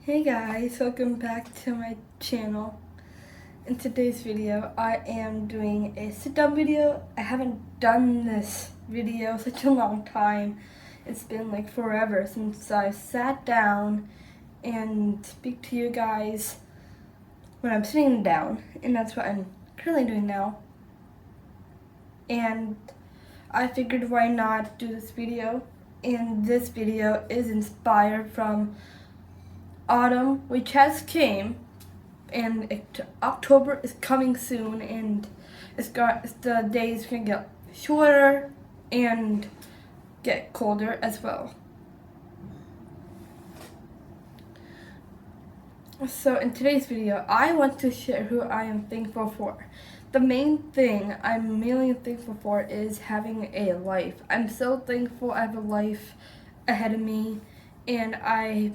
Hey guys, welcome back to my channel. In today's video, I am doing a sit-down video. I haven't done this video such a long time. It's been like forever since I sat down and speak to you guys when I'm sitting down, and that's what I'm currently doing now. And I figured why not do this video, and this video is inspired from autumn, which has came, and October is coming soon, and the days gonna get shorter and get colder as well. So in today's video, I want to share who I am thankful for. The main thing I'm mainly thankful for is having a life. I'm so thankful I have a life ahead of me, and I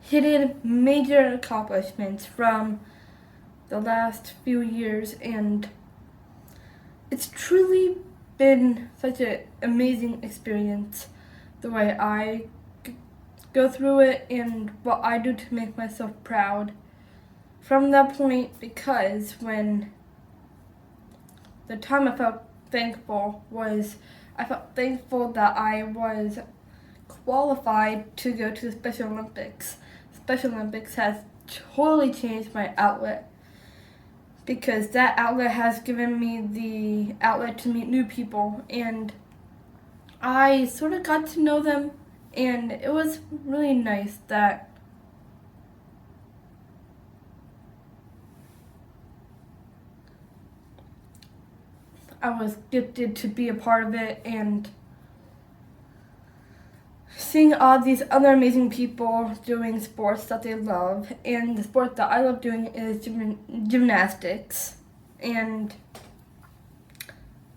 hidden major accomplishments from the last few years, and it's truly been such an amazing experience the way I go through it and what I do to make myself proud from that point, because when the time I felt thankful that I was qualified to go to the Special Olympics. Special Olympics has totally changed my outlet, because that outlet has given me the outlet to meet new people, and I sort of got to know them, and it was really nice that I was gifted to be a part of it, and seeing all these other amazing people doing sports that they love, and the sport that I love doing is gymnastics, and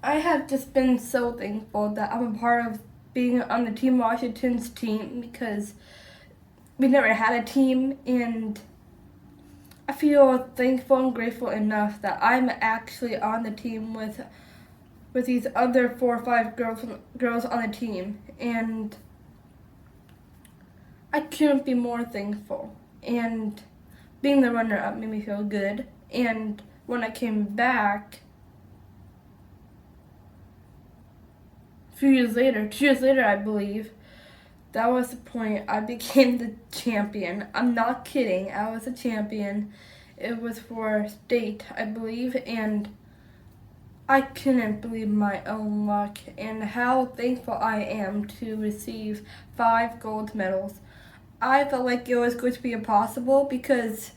I have just been so thankful that I'm a part of being on the Team Washington's team, because we never had a team, and I feel thankful and grateful enough that I'm actually on the team with these other 4 or 5 girls on the team, and I couldn't be more thankful, and being the runner-up made me feel good. And when I came back, 2 years later I believe, that was the point I became the champion. I'm not kidding, I was a champion. It was for state, I believe, and I couldn't believe my own luck and how thankful I am to receive 5 gold medals. I felt like it was going to be impossible, because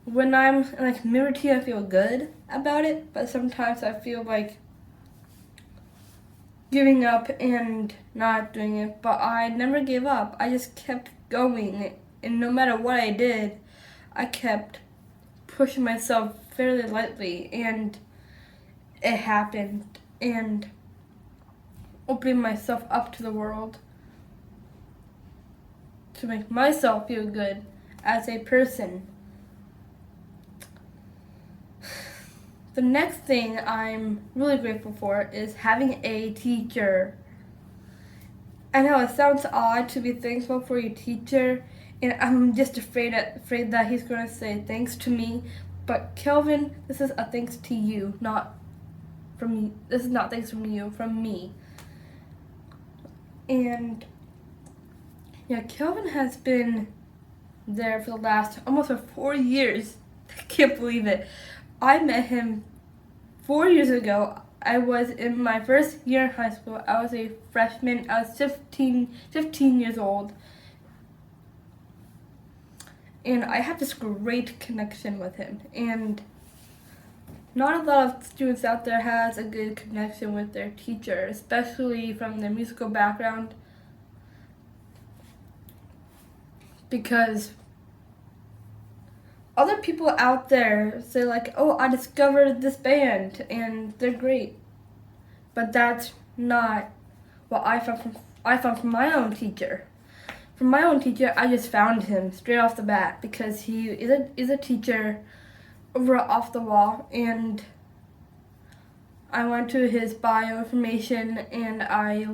when I'm in a community, I feel good about it, but sometimes I feel like giving up and not doing it. But I never gave up. I just kept going, and no matter what I did, I kept pushing myself fairly lightly, and it happened, and opening myself up to the world to make myself feel good as a person. The next thing I'm really grateful for is having a teacher. I know it sounds odd to be thankful for your teacher, and I'm just afraid that he's going to say thanks to me. But Kelvin, this is a thanks to you, not from me. This is not thanks from you, from me. And yeah, Kelvin has been there for the last almost 4 years. I can't believe it. I met him 4 years ago. I was in my first year in high school. I was a freshman. I was 15 years old. And I had this great connection with him. And not a lot of students out there has a good connection with their teacher, especially from their musical background, because other people out there say like, oh, I discovered this band and they're great, but that's not what I found from my own teacher. From my own teacher, I just found him straight off the bat, because he is a teacher over Off the Wall, and I went to his bio information and I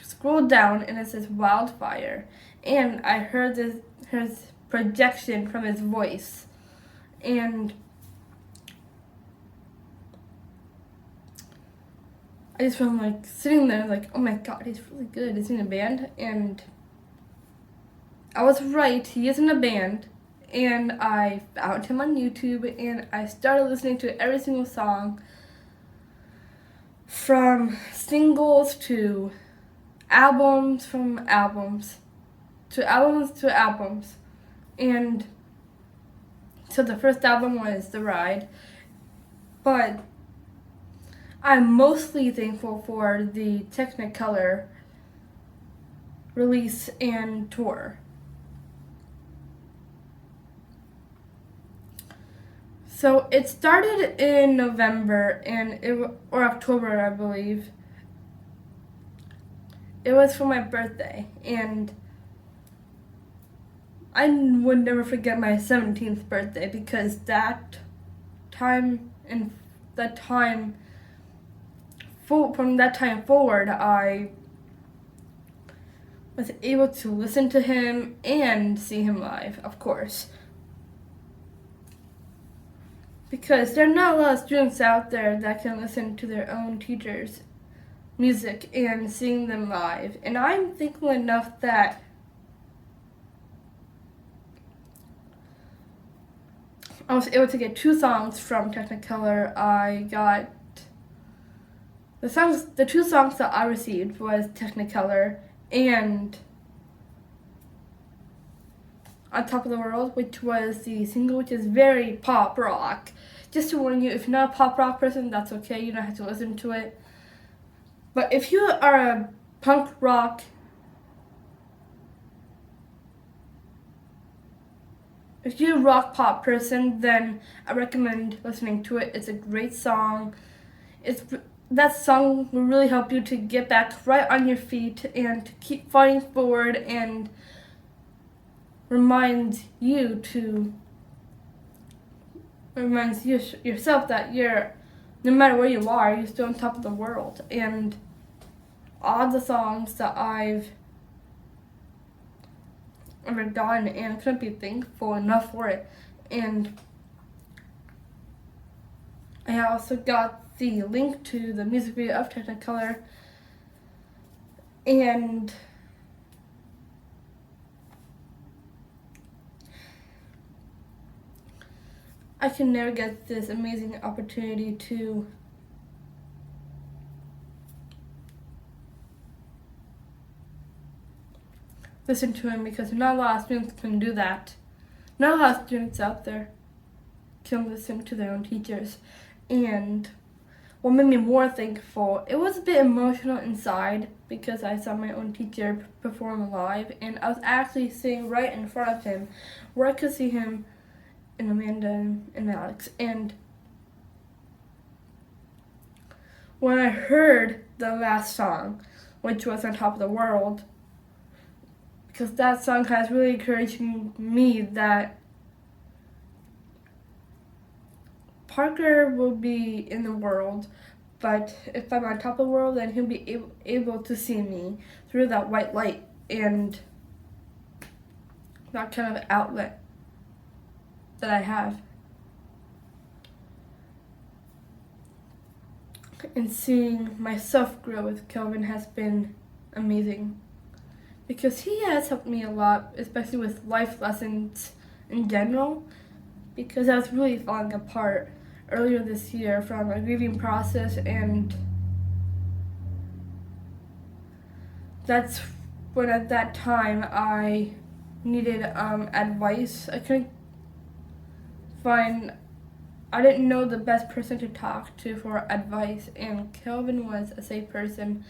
scrolled down and it says Wildfire, and I heard his projection from his voice. And I just felt like sitting there like, oh my god, he's really good. Is he in a band? And I was right, he is in a band. And I found him on YouTube and I started listening to every single song, from singles to albums, from albums to albums to albums. And so the first album was The Ride, but I'm mostly thankful for the Technicolor release and tour. So it started in November or October, I believe. It was for my birthday, and I would never forget my 17th birthday, because from that time forward, I was able to listen to him and see him live, of course. Because there are not a lot of students out there that can listen to their own teachers' music and seeing them live. And I'm thankful enough that I was able to get 2 songs from Technicolor. I got the 2 songs that I received was Technicolor and On Top of the World, which was the single, which is very pop rock. Just to warn you, if you're not a pop rock person, that's okay. You don't have to listen to it. But if you are a punk rock, if you're a rock pop person, then I recommend listening to it. It's a great song. That song will really help you to get back right on your feet and to keep fighting forward, and reminds you yourself that no matter where you are, you're still on top of the world. And all the songs that I've ever gotten, and I couldn't be thankful enough for it. And I also got the link to the music video of Technicolor, and I can never get this amazing opportunity to listen to him, because not a lot of students can do that. Not a lot of students out there can listen to their own teachers. And what made me more thankful, it was a bit emotional inside, because I saw my own teacher perform live, and I was actually sitting right in front of him, where I could see him and Amanda and Alex. And when I heard the last song, which was On Top of the World, because that song has really encouraged me that Parker will be in the world, but if I'm on top of the world, then he'll be able to see me through that white light and that kind of outlet that I have. And seeing myself grow with Kelvin has been amazing, because he has helped me a lot, especially with life lessons in general, because I was really falling apart earlier this year from a grieving process, and that's when at that time I needed advice. I didn't know the best person to talk to for advice, and Kelvin was a safe person,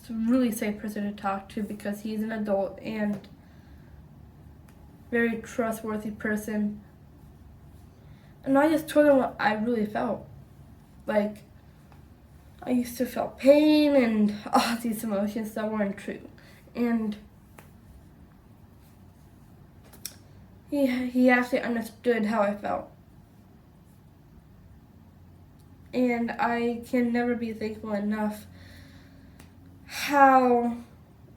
really safe person to talk to, because he's an adult and very trustworthy person. And I just told him what I really felt. Like, I used to feel pain and all these emotions that weren't true. And he actually understood how I felt. And I can never be thankful enough how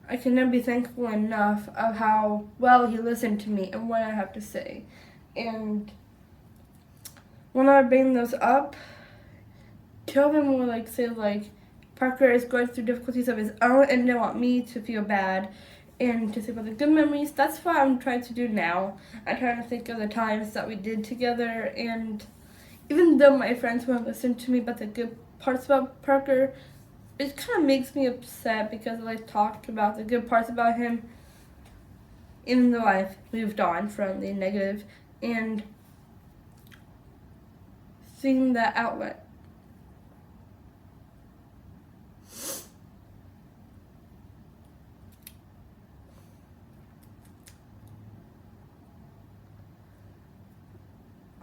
I can never be thankful enough of how well he listened to me and what I have to say. And when I bring those up, Kelvin will say Parker is going through difficulties of his own and they want me to feel bad and to think about the good memories. That's what I'm trying to do now. I'm trying to think of the times that we did together, and even though my friends won't listen to me about the good parts about Parker, it kind of makes me upset because I talk about the good parts about him, even though I've moved on from the negative, and seeing that outlet.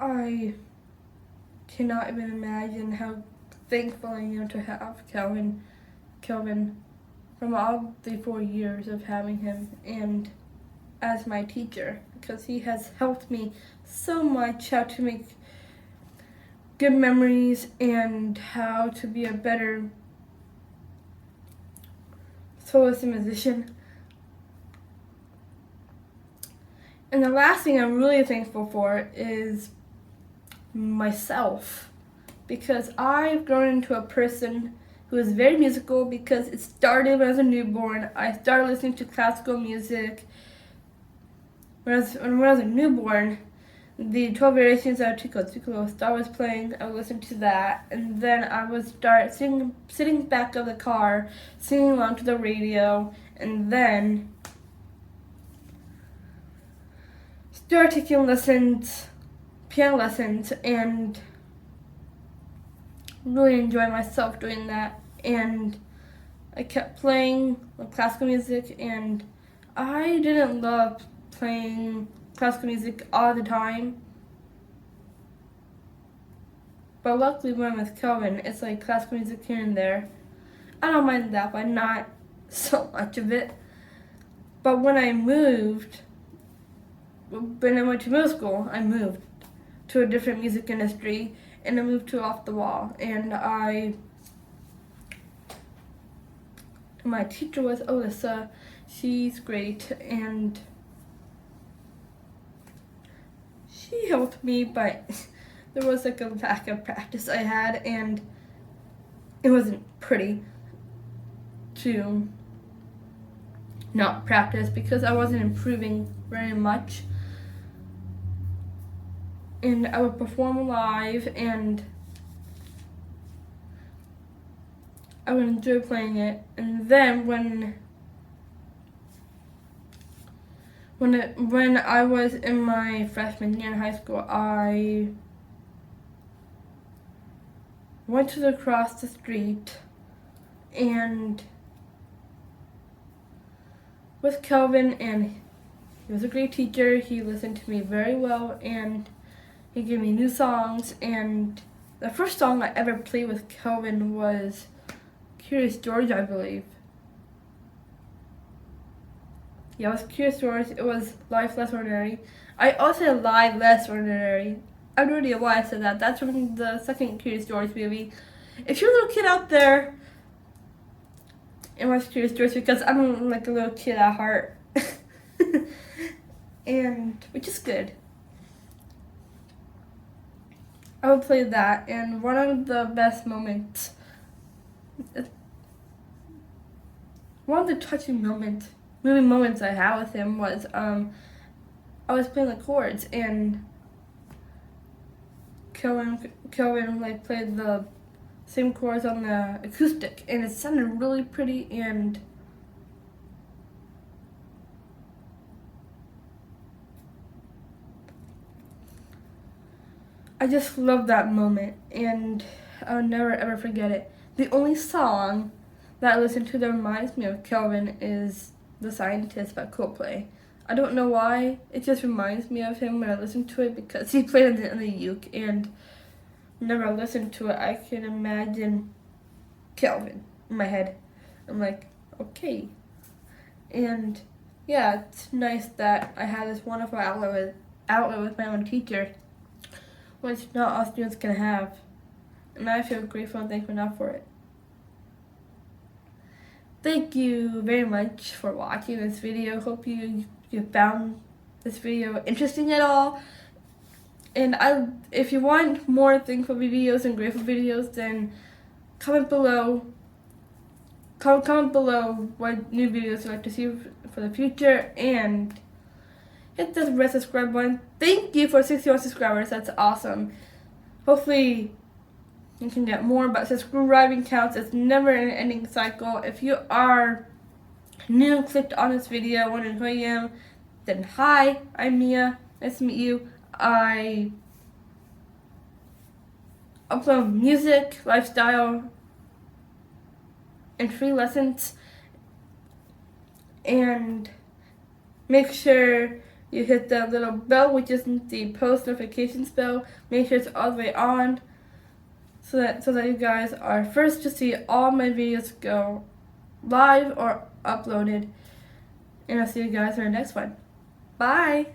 I cannot even imagine how thankful I am to have Kelvin from all the 4 years of having him and as my teacher, because he has helped me so much how to make good memories and how to be a better soloist and musician. And the last thing I'm really thankful for is myself, because I've grown into a person who is very musical, because it started when I was a newborn. I started listening to classical music when I was a newborn. The 12 Variations of Tico Star was playing. I would listen to that, and then I would start sitting back of the car, singing along to the radio, and then start taking lessons, piano lessons, and really enjoy myself doing that. And I kept playing classical music, and I didn't love playing classical music all the time. But luckily when I'm with Kelvin, it's classical music here and there. I don't mind that, but not so much of it. But when I went to middle school, I moved to a different music industry, and I moved to Off the Wall. And my teacher was Alyssa. She's great, and she helped me, but there was a lack of practice I had, and it wasn't pretty to not practice because I wasn't improving very much. And I would perform live, and I would enjoy playing it. And then when I was in my freshman year in high school, I went to across the street and with Kelvin, and he was a great teacher. He listened to me very well, and he gave me new songs. And the first song I ever played with Kelvin was Curious George, I believe. Yeah, it was Curious George. It was Life Less Ordinary. I also said Life Less Ordinary. I have no idea why I said that. That's from the second Curious George movie. If you're a little kid out there and watch Curious George, because I'm a little kid at heart, and which is good. I would play that, and one of the best moments, one of the touching movie moments I had with him was I was playing the chords, and Kelvin played the same chords on the acoustic, and it sounded really pretty, and I just love that moment, and I'll never ever forget it. The only song that I listen to that reminds me of Kelvin is The Scientist by Coldplay. I don't know why, it just reminds me of him when I listen to it because he played on the uke, and whenever I listen to it, I can imagine Kelvin in my head. I'm like, okay. And yeah, it's nice that I had this wonderful outlet with my own teacher, which not all students can have. And I feel grateful and thankful enough for it. thank you very much for watching this video. Hope you found this video interesting at all. And if you want more thankful videos and grateful videos, then comment below. Comment below what new videos you'd like to see for the future, and hit the red subscribe button. Thank you for 61 subscribers. That's awesome. Hopefully you can get more, but subscribing counts. It's never an ending cycle. If you are new and clicked on this video, wondering who I am, then hi, I'm Mia. Nice to meet you. I upload music, lifestyle, and free lessons. And make sure you hit that little bell, which is the post notifications bell. Make sure it's all the way on, so that you guys are first to see all my videos go live or uploaded. And I'll see you guys in the next one. Bye!